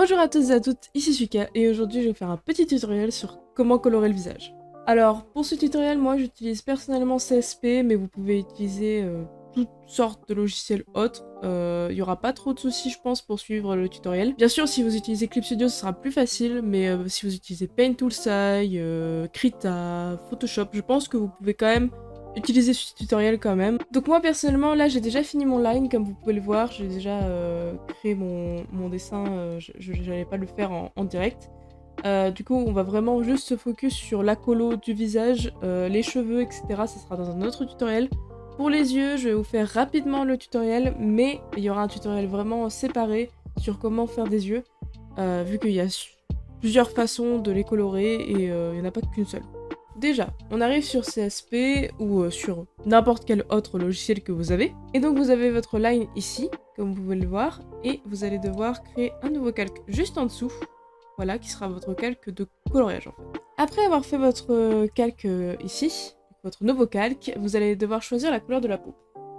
Bonjour à tous et à toutes, ici Suka et aujourd'hui je vais vous faire un petit tutoriel sur comment colorer le visage. Alors pour ce tutoriel moi j'utilise personnellement CSP mais vous pouvez utiliser toutes sortes de logiciels autres. Il n'y aura pas trop de soucis je pense pour suivre le tutoriel. Bien sûr si vous utilisez Clip Studio ce sera plus facile mais si vous utilisez Paint Toolsai, Krita, Photoshop je pense que vous pouvez quand même utiliser ce tutoriel quand même. Donc moi personnellement là j'ai déjà fini mon line comme vous pouvez le voir, j'ai déjà créé mon dessin, je n'allais pas le faire en direct. Du coup on va vraiment juste se focus sur la colo du visage, les cheveux etc. Ça sera dans un autre tutoriel. Pour les yeux je vais vous faire rapidement le tutoriel mais il y aura un tutoriel vraiment séparé sur comment faire des yeux vu qu'il y a plusieurs façons de les colorer et il n'y en a pas qu'une seule. Déjà, on arrive sur CSP ou sur n'importe quel autre logiciel que vous avez. Et donc vous avez votre line ici, comme vous pouvez le voir, et vous allez devoir créer un nouveau calque juste en dessous. Voilà, qui sera votre calque de coloriage en fait. Après avoir fait votre calque ici, votre nouveau calque, vous allez devoir choisir la couleur de la peau.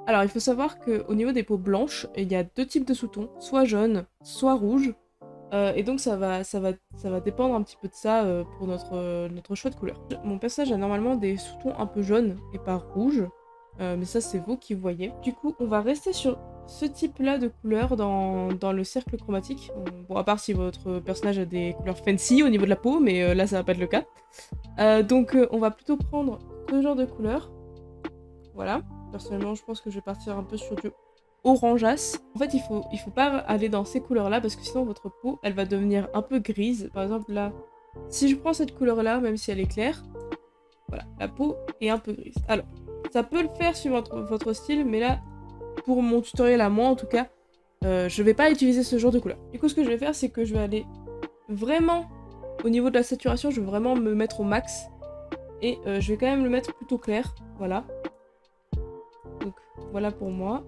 Alors il faut savoir qu'au niveau des peaux blanches, il y a deux types de sous-tons, soit jaune, soit rouge. Et donc ça va dépendre un petit peu de ça pour notre choix de couleur. Mon personnage a normalement des sous-tons un peu jaunes et pas rouges, mais ça c'est vous qui voyez. Du coup on va rester sur ce type là de couleur dans le cercle chromatique. Bon à part si votre personnage a des couleurs fancy au niveau de la peau, mais là ça va pas être le cas. Donc on va plutôt prendre ce genre de couleur. Voilà, personnellement je pense que je vais partir un peu sur du orangeasse. En fait, il faut pas aller dans ces couleurs-là parce que sinon votre peau, elle va devenir un peu grise. Par exemple, là, si je prends cette couleur-là, même si elle est claire, voilà, la peau est un peu grise. Alors, ça peut le faire suivant votre style, mais là, pour mon tutoriel à moi, en tout cas, je vais pas utiliser ce genre de couleur. Du coup, ce que je vais faire, c'est que je vais aller vraiment, au niveau de la saturation, je vais vraiment me mettre au max. Et je vais quand même le mettre plutôt clair, voilà. Donc, voilà pour moi.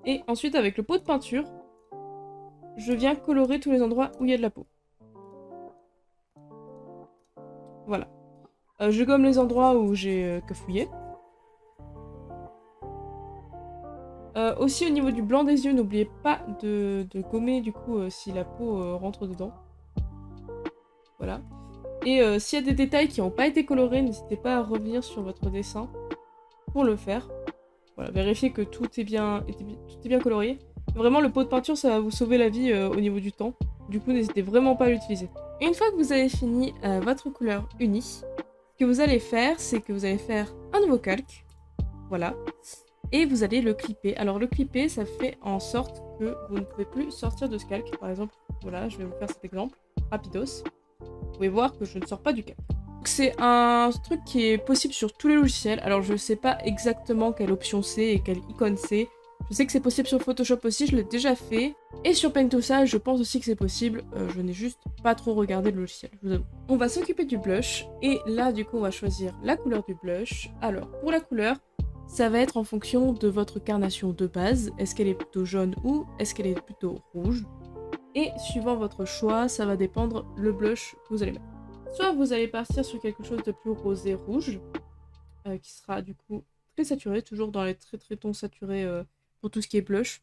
Et ensuite, avec le pot de peinture, je viens colorer tous les endroits où il y a de la peau. Voilà. Je gomme les endroits où j'ai cafouillé. Aussi, au niveau du blanc des yeux, n'oubliez pas de gommer, du coup, si la peau rentre dedans. Voilà. Et s'il y a des détails qui n'ont pas été colorés, n'hésitez pas à revenir sur votre dessin pour le faire. Voilà, vérifiez que tout est bien colorié. Vraiment, le pot de peinture, ça va vous sauver la vie au niveau du temps. Du coup, n'hésitez vraiment pas à l'utiliser. Une fois que vous avez fini votre couleur unie, ce que vous allez faire, c'est que vous allez faire un nouveau calque. Voilà. Et vous allez le clipper. Alors, le clipper, ça fait en sorte que vous ne pouvez plus sortir de ce calque. Par exemple, voilà, je vais vous faire cet exemple. Rapidos. Vous pouvez voir que je ne sors pas du calque. C'est un truc qui est possible sur tous les logiciels. Alors je sais pas exactement quelle option c'est et quelle icône c'est. Je sais que c'est possible sur Photoshop aussi, je l'ai déjà fait. Et sur Paint Toolsai, je pense aussi que c'est possible. Je n'ai juste pas trop regardé le logiciel, je vous avoue. On va s'occuper du blush. Et là, du coup, on va choisir la couleur du blush. Alors, pour la couleur, ça va être en fonction de votre carnation de base. Est-ce qu'elle est plutôt jaune ou est-ce qu'elle est plutôt rouge? Et suivant votre choix, ça va dépendre le blush que vous allez mettre. Soit vous allez partir sur quelque chose de plus rosé rouge, qui sera du coup très saturé, toujours dans les très tons saturés pour tout ce qui est blush,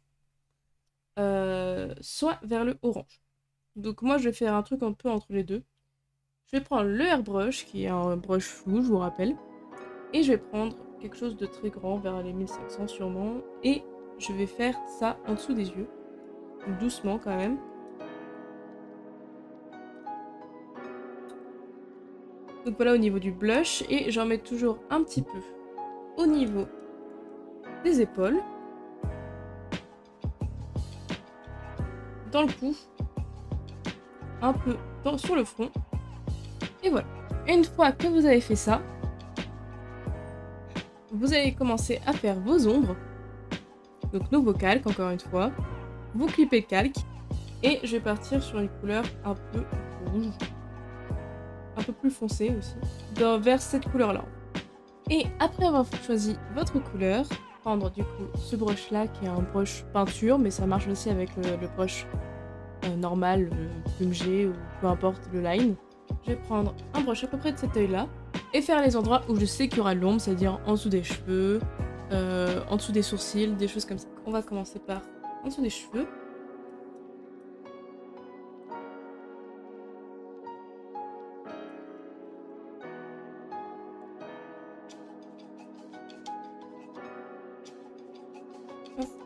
soit vers le orange. Donc moi je vais faire un truc un peu entre les deux. Je vais prendre le airbrush, qui est un brush flou, je vous rappelle, et je vais prendre quelque chose de très grand, vers les 1500 sûrement, et je vais faire ça en dessous des yeux, doucement quand même. Donc voilà au niveau du blush, et j'en mets toujours un petit peu au niveau des épaules, dans le cou, un peu sur le front, et voilà. Une fois que vous avez fait ça, vous allez commencer à faire vos ombres, donc nouveau calque encore une fois, vous clippez le calque, et je vais partir sur une couleur un peu rouge, un peu plus foncée aussi, vers cette couleur là. Et après avoir choisi votre couleur, prendre du coup ce brush là qui est un brush peinture, mais ça marche aussi avec le brush normal, le plume G ou peu importe le line. Je vais prendre un brush à peu près de cet œil là et faire les endroits où je sais qu'il y aura de l'ombre, c'est-à-dire en dessous des cheveux, en dessous des sourcils, des choses comme ça. On va commencer par en dessous des cheveux.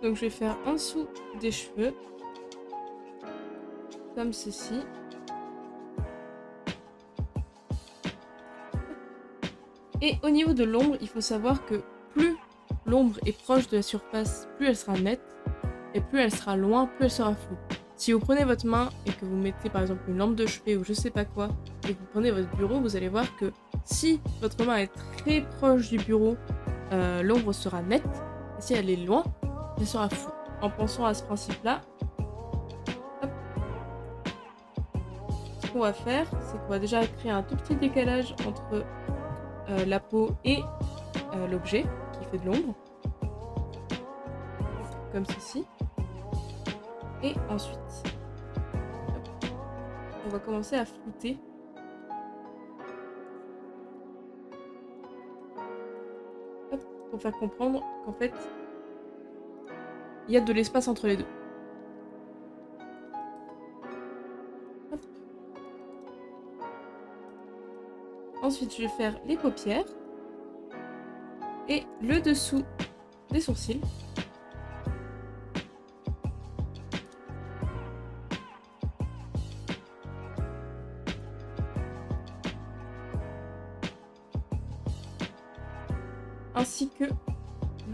Donc je vais faire en dessous des cheveux, comme ceci. Et au niveau de l'ombre, il faut savoir que plus l'ombre est proche de la surface, plus elle sera nette, et plus elle sera loin, plus elle sera floue. Si vous prenez votre main et que vous mettez par exemple une lampe de chevet ou je sais pas quoi, et que vous prenez votre bureau, vous allez voir que si votre main est très proche du bureau, l'ombre sera nette, et si elle est loin, elle sera floue. En pensant à ce principe-là, ce qu'on va faire, c'est qu'on va déjà créer un tout petit décalage entre la peau et l'objet qui fait de l'ombre, comme ceci. Et ensuite, hop, on va commencer à flouter. Hop, pour faire comprendre qu'en fait, il y a de l'espace entre les deux. Hop. Ensuite, je vais faire les paupières et le dessous des sourcils. Ainsi que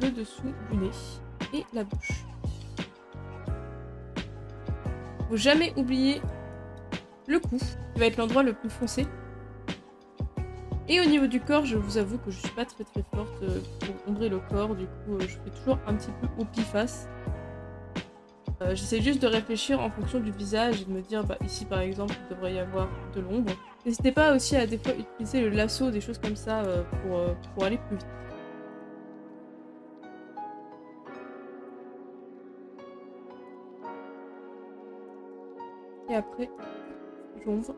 le dessous du nez et la bouche. Faut jamais oublier le cou, qui va être l'endroit le plus foncé. Et au niveau du corps, je vous avoue que je suis pas très forte pour ombrer le corps, du coup je fais toujours un petit peu au pif-face. J'essaie juste de réfléchir en fonction du visage et de me dire, bah ici par exemple, il devrait y avoir de l'ombre. N'hésitez pas aussi à des fois utiliser le lasso, des choses comme ça pour aller plus vite. Et après, j'ombre.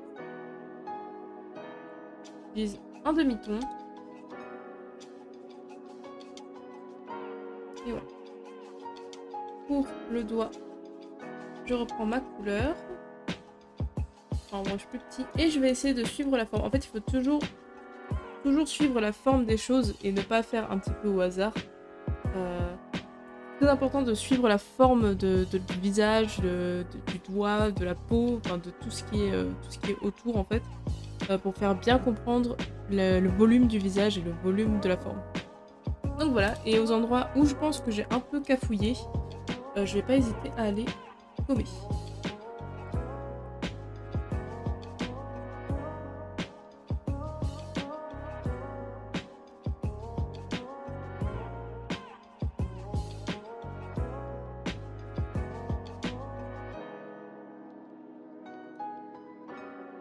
J'utilise un demi-ton. Et voilà. Pour le doigt, je reprends ma couleur. En broche plus petit. Et je vais essayer de suivre la forme. En fait, il faut toujours suivre la forme des choses et ne pas faire un petit peu au hasard. C'est très important de suivre la forme du visage, du doigt, de la peau, enfin de tout ce qui est autour en fait, pour faire bien comprendre le volume du visage et le volume de la forme. Donc voilà, et aux endroits où je pense que j'ai un peu cafouillé, je vais pas hésiter à aller gommer.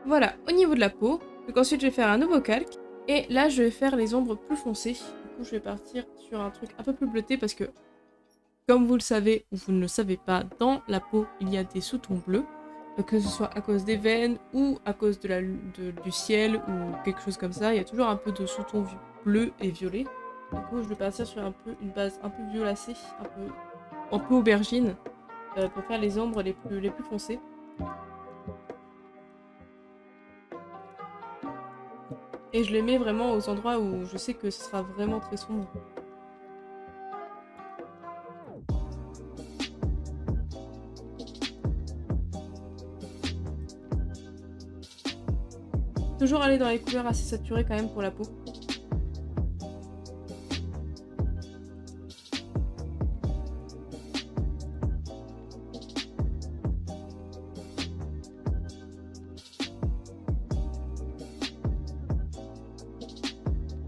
Voilà, au niveau de la peau. Donc ensuite, je vais faire un nouveau calque. Et là, je vais faire les ombres plus foncées. Du coup, je vais partir sur un truc un peu plus bleuté parce que, comme vous le savez ou vous ne le savez pas, dans la peau, il y a des sous-tons bleus. Que ce soit à cause des veines ou à cause du ciel ou quelque chose comme ça. Il y a toujours un peu de sous-tons bleu et violet. Du coup, je vais partir sur une base un peu violacée, un peu aubergine, pour faire les ombres les plus foncées. Et je les mets vraiment aux endroits où je sais que ce sera vraiment très sombre. Toujours aller dans les couleurs assez saturées quand même pour la peau.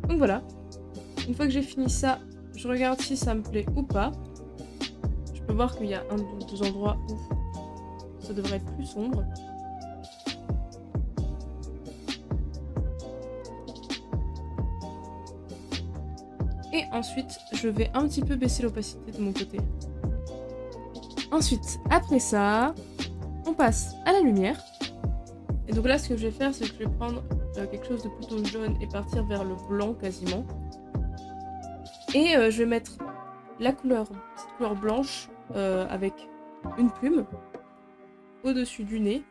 Donc voilà. Une fois que j'ai fini ça, je regarde si ça me plaît ou pas. Je peux voir qu'il y a un ou deux endroits où ça devrait être plus sombre. Et ensuite, je vais un petit peu baisser l'opacité de mon côté. Ensuite, après ça, on passe à la lumière. Et donc là, ce que je vais faire, c'est que je vais prendre quelque chose de plutôt jaune et partir vers le blanc quasiment. Et je vais mettre cette couleur blanche avec une plume au-dessus du nez,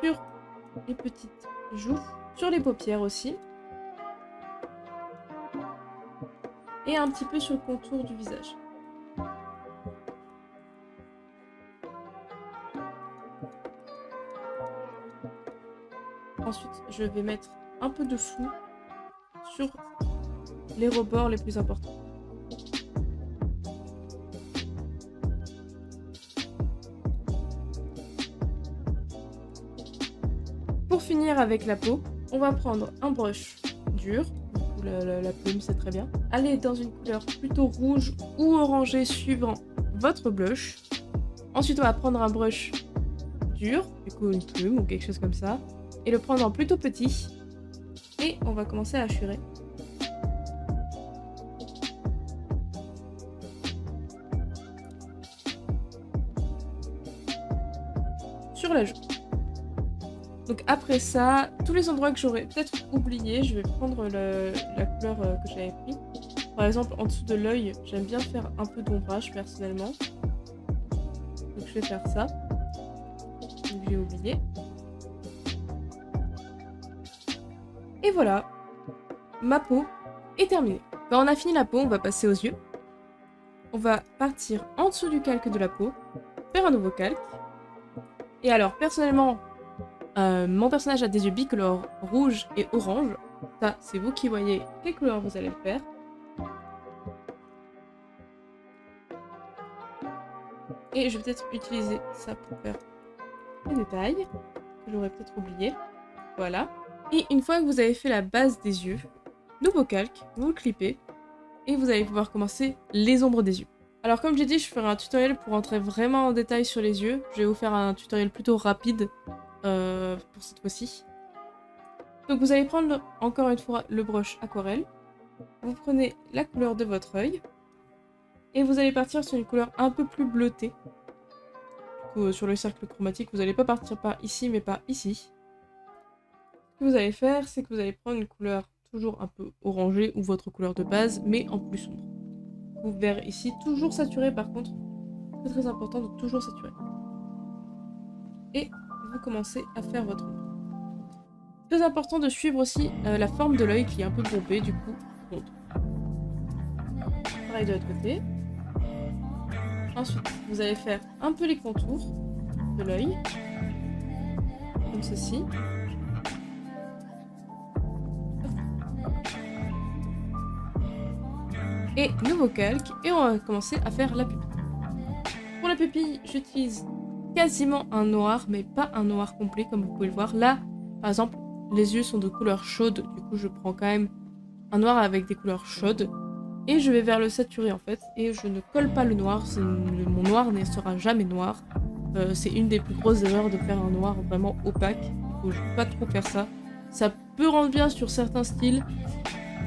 sur les petites joues, sur les paupières aussi. et un petit peu sur le contour du visage. Ensuite, je vais mettre un peu de flou sur les rebords les plus importants. Pour finir avec la peau, on va prendre un brush dur, la plume c'est très bien. Allez dans une couleur plutôt rouge ou orangée suivant votre blush. Ensuite on va prendre un brush dur, du coup une plume ou quelque chose comme ça, et le prendre en plutôt petit. Et on va commencer à hachurer. Sur la joue. Donc après ça, tous les endroits que j'aurais peut-être oublié, je vais prendre la couleur que j'avais pris. Par exemple, en dessous de l'œil, j'aime bien faire un peu d'ombrage personnellement. Donc je vais faire ça. Donc j'ai oublié. Et voilà, ma peau est terminée. Quand on a fini la peau, on va passer aux yeux. On va partir en dessous du calque de la peau, faire un nouveau calque. Et alors, personnellement, mon personnage a des yeux bicolores, rouge et orange. Ça, c'est vous qui voyez quelle couleur vous allez le faire. Et je vais peut-être utiliser ça pour faire les détails que j'aurais peut-être oublié. Voilà. Et une fois que vous avez fait la base des yeux, nouveau calque, vous le clippez et vous allez pouvoir commencer les ombres des yeux. Alors comme j'ai dit, je ferai un tutoriel pour entrer vraiment en détail sur les yeux. Je vais vous faire un tutoriel plutôt rapide pour cette fois-ci. Donc vous allez prendre encore une fois le brush aquarelle. Vous prenez la couleur de votre œil et vous allez partir sur une couleur un peu plus bleutée. Du coup, sur le cercle chromatique, vous n'allez pas partir par ici mais par ici. Ce que vous allez faire, c'est que vous allez prendre une couleur toujours un peu orangée ou votre couleur de base, mais en plus sombre. Vous vert ici, toujours saturé par contre. C'est très important de toujours saturer. Et vous commencez à faire votre ombre. Très important de suivre aussi la forme de l'œil qui est un peu bombée, du coup, ronde. Pareil de l'autre côté. Ensuite, vous allez faire un peu les contours de l'œil, comme ceci. Et nouveau calque, et on va commencer à faire la pupille. Pour la pupille, j'utilise quasiment un noir, mais pas un noir complet comme vous pouvez le voir. Là, par exemple, les yeux sont de couleur chaude, du coup je prends quand même un noir avec des couleurs chaudes. Et je vais vers le saturé en fait, et je ne colle pas le noir, mon noir ne sera jamais noir. C'est une des plus grosses erreurs de faire un noir vraiment opaque, il faut pas trop faire ça. Ça peut rendre bien sur certains styles,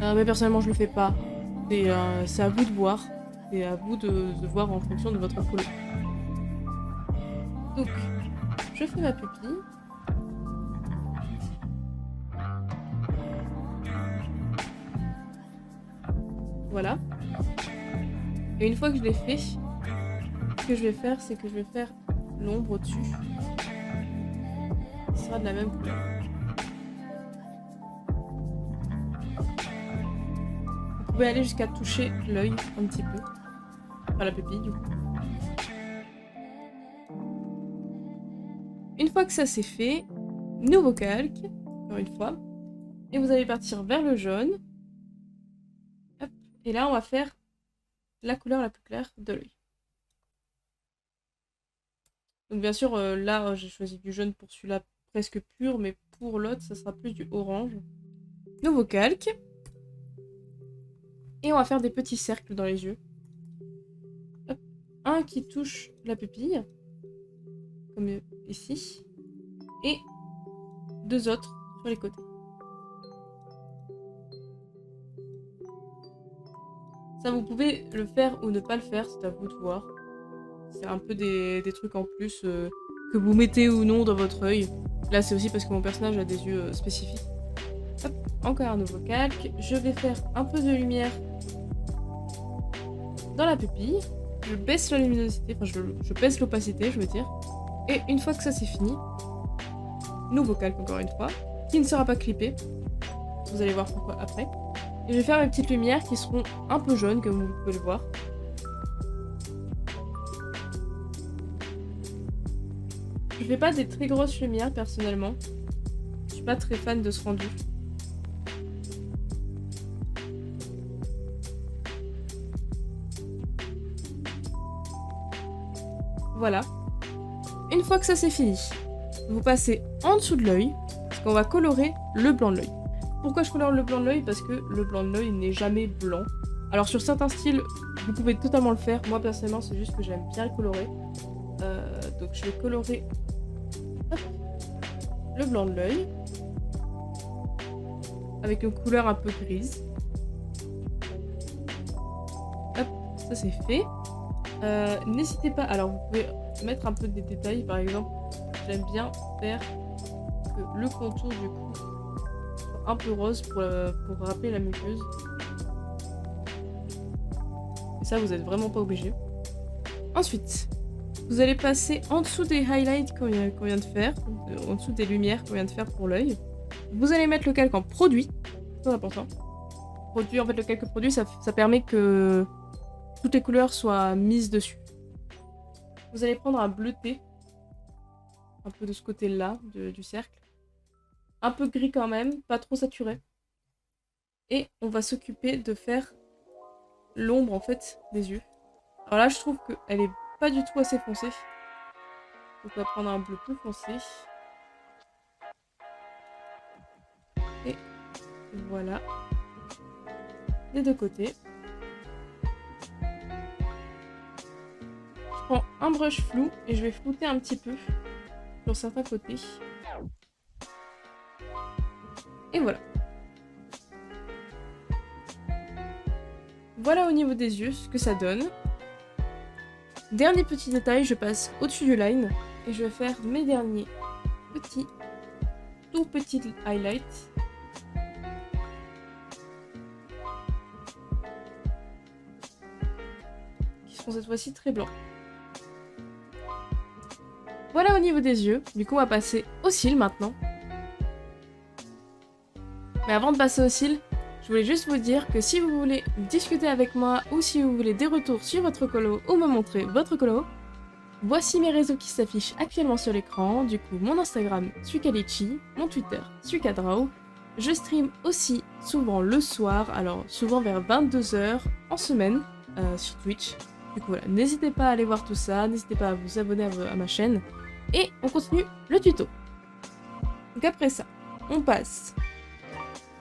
mais personnellement je le fais pas. C'est à vous de voir, c'est à vous de voir en fonction de votre couleur. Donc, je fais ma pupille. Voilà. Et une fois que je l'ai fait, ce que je vais faire, c'est que je vais faire l'ombre au-dessus. Ce sera de la même couleur. Vous pouvez aller jusqu'à toucher l'œil un petit peu. Enfin la pupille du coup. Une fois que ça c'est fait, nouveau calque, encore une fois. Et vous allez partir vers le jaune. Hop. Et là on va faire la couleur la plus claire de l'œil. Donc bien sûr là j'ai choisi du jaune pour celui-là presque pur, mais pour l'autre ça sera plus du orange. Nouveau calque. Et on va faire des petits cercles dans les yeux. Hop. Un qui touche la pupille, comme ici, et deux autres sur les côtés. Ça, vous pouvez le faire ou ne pas le faire, c'est à vous de voir. C'est un peu des trucs en plus que vous mettez ou non dans votre œil. Là, c'est aussi parce que mon personnage a des yeux spécifiques. Hop, encore un nouveau calque. Je vais faire un peu de lumière dans la pupille. Je baisse la luminosité, enfin je baisse l'opacité, je veux dire. Et une fois que ça c'est fini, nouveau calque encore une fois, qui ne sera pas clippé. Vous allez voir pourquoi après. Et je vais faire mes petites lumières qui seront un peu jaunes, comme vous pouvez le voir. Je fais pas des très grosses lumières, personnellement. Je suis pas très fan de ce rendu. Voilà. Une fois que ça c'est fini, vous passez en dessous de l'œil, parce qu'on va colorer le blanc de l'œil. Pourquoi je colore le blanc de l'œil? Parce que le blanc de l'œil n'est jamais blanc. Alors sur certains styles, vous pouvez totalement le faire. Moi personnellement, c'est juste que j'aime bien le colorer. Donc je vais colorer le blanc de l'œil avec une couleur un peu grise. Hop, ça c'est fait. N'hésitez pas, alors vous pouvez mettre un peu des détails, par exemple, j'aime bien faire que le contour du cou soit un peu rose pour rappeler la muqueuse. Et ça, vous n'êtes vraiment pas obligé. Ensuite, vous allez passer en dessous des highlights qu'on vient de faire, en dessous des lumières qu'on vient de faire pour l'œil. Vous allez mettre le calque en produit, très important. Produit, en fait, le calque produit, ça permet que toutes les couleurs soient mises dessus. Vous allez prendre un bleuté, un peu de ce côté-là du cercle. Un peu gris quand même, pas trop saturé. Et on va s'occuper de faire l'ombre en fait des yeux. Alors là je trouve qu'elle est pas du tout assez foncée. Donc on va prendre un bleu plus foncé. Et voilà. Des deux côtés. Je prends un brush flou et je vais flouter un petit peu sur certains côtés. Et voilà. Voilà au niveau des yeux ce que ça donne. Dernier petit détail, je passe au-dessus du line et je vais faire mes derniers tout petits highlights. Qui seront cette fois-ci très blancs. Voilà au niveau des yeux. Du coup, on va passer aux cils maintenant. Mais avant de passer aux cils, je voulais juste vous dire que si vous voulez discuter avec moi ou si vous voulez des retours sur votre colo ou me montrer votre colo, voici mes réseaux qui s'affichent actuellement sur l'écran. Du coup, mon Instagram, Suikalichi, mon Twitter, Suikadraw. Je stream aussi souvent le soir, alors souvent vers 22 h en semaine sur Twitch. Du coup, voilà, n'hésitez pas à aller voir tout ça, n'hésitez pas à vous abonner à ma chaîne. Et on continue le tuto. Donc après ça, on passe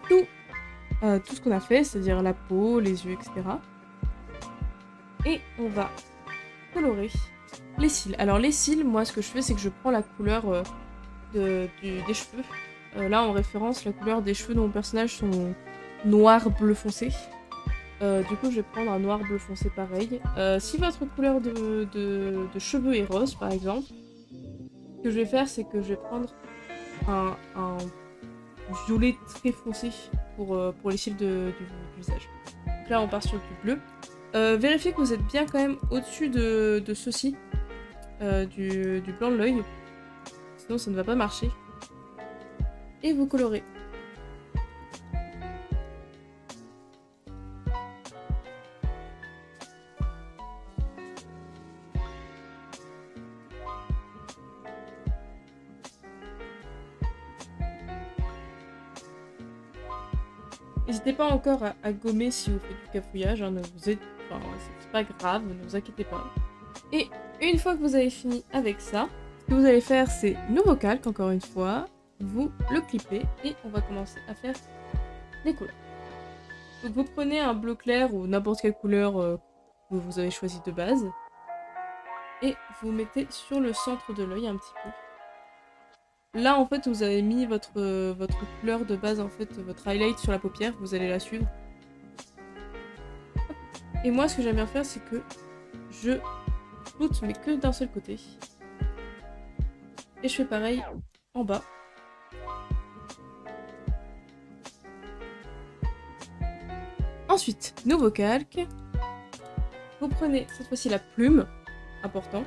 tout ce qu'on a fait, c'est-à-dire la peau, les yeux, etc. Et on va colorer les cils. Alors les cils, moi ce que je fais, c'est que je prends la couleur des cheveux. Là en référence, la couleur des cheveux de mon personnage sont noir bleu foncé. Du coup je vais prendre un noir bleu foncé pareil. Si votre couleur de cheveux est rose par exemple, ce que je vais faire, c'est que je vais prendre un violet très foncé pour les cils du visage. Donc là on part sur du bleu. Vérifiez que vous êtes bien quand même au-dessus de ceci, du blanc de l'œil, sinon ça ne va pas marcher. Et vous colorez. N'hésitez pas encore à gommer si vous faites du cafouillage, hein, c'est pas grave, ne vous inquiétez pas. Et une fois que vous avez fini avec ça, ce que vous allez faire c'est nouveau calque encore une fois, vous le clippez et on va commencer à faire les couleurs. Donc vous prenez un bleu clair ou n'importe quelle couleur que vous avez choisi de base et vous mettez sur le centre de l'œil un petit peu. Là en fait vous avez mis votre couleur de base, en fait votre highlight sur la paupière, vous allez la suivre. Et moi ce que j'aime bien faire c'est que je floute mais que d'un seul côté. Et je fais pareil en bas. Ensuite, nouveau calque. Vous prenez cette fois-ci la plume, important.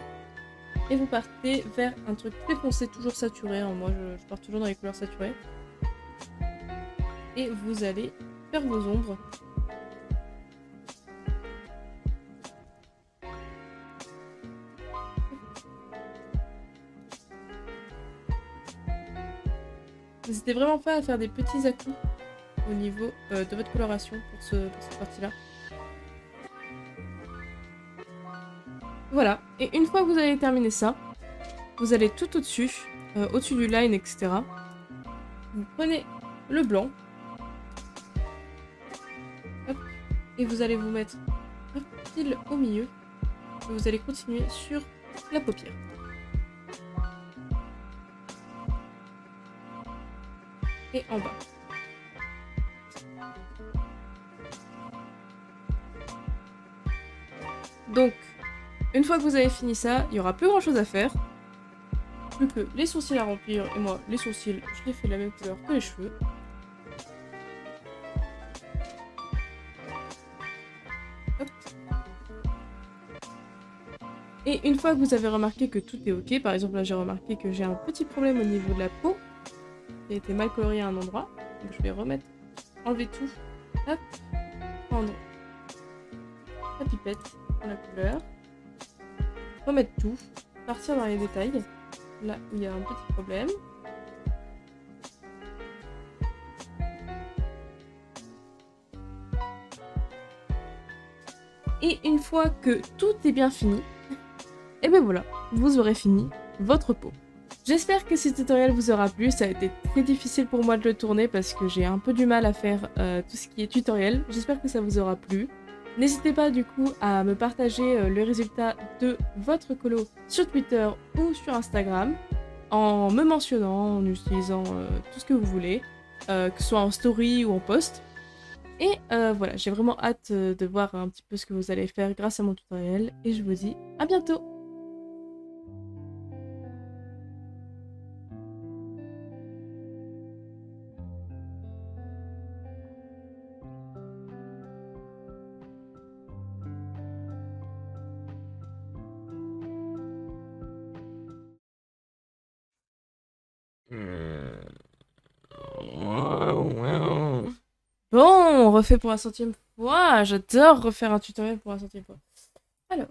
Et vous partez vers un truc très foncé, toujours saturé. Hein. Moi, je pars toujours dans les couleurs saturées. Et vous allez faire vos ombres. N'hésitez vraiment pas à faire des petits à-coups au niveau de votre coloration pour cette partie-là. Voilà, et une fois que vous avez terminé ça, vous allez tout au-dessus, au-dessus du line, etc. Vous prenez le blanc, hop, et vous allez vous mettre un pile au milieu, et vous allez continuer sur la paupière. Et en bas. Donc, une fois que vous avez fini ça, il n'y aura plus grand chose à faire. Plus que les sourcils à remplir. Et moi, les sourcils, je les fais de la même couleur que les cheveux. Hop. Et une fois que vous avez remarqué que tout est ok, par exemple là j'ai remarqué que j'ai un petit problème au niveau de la peau, qui a été mal colorié à un endroit. Donc je vais enlever tout. Hop. Prendre la pipette pour la couleur. Remettre tout. Partir dans les détails. Là où il y a un petit problème. Et une fois que tout est bien fini, et ben voilà, vous aurez fini votre peau. J'espère que ce tutoriel vous aura plu, ça a été très difficile pour moi de le tourner parce que j'ai un peu du mal à faire tout ce qui est tutoriel. J'espère que ça vous aura plu. N'hésitez pas du coup à me partager le résultat de votre colo sur Twitter ou sur Instagram en me mentionnant, en utilisant tout ce que vous voulez, que ce soit en story ou en post. Et voilà, j'ai vraiment hâte de voir un petit peu ce que vous allez faire grâce à mon tutoriel et je vous dis à bientôt! Bon, on refait pour la 100e fois. J'adore refaire un tutoriel pour la 100e fois. Alors.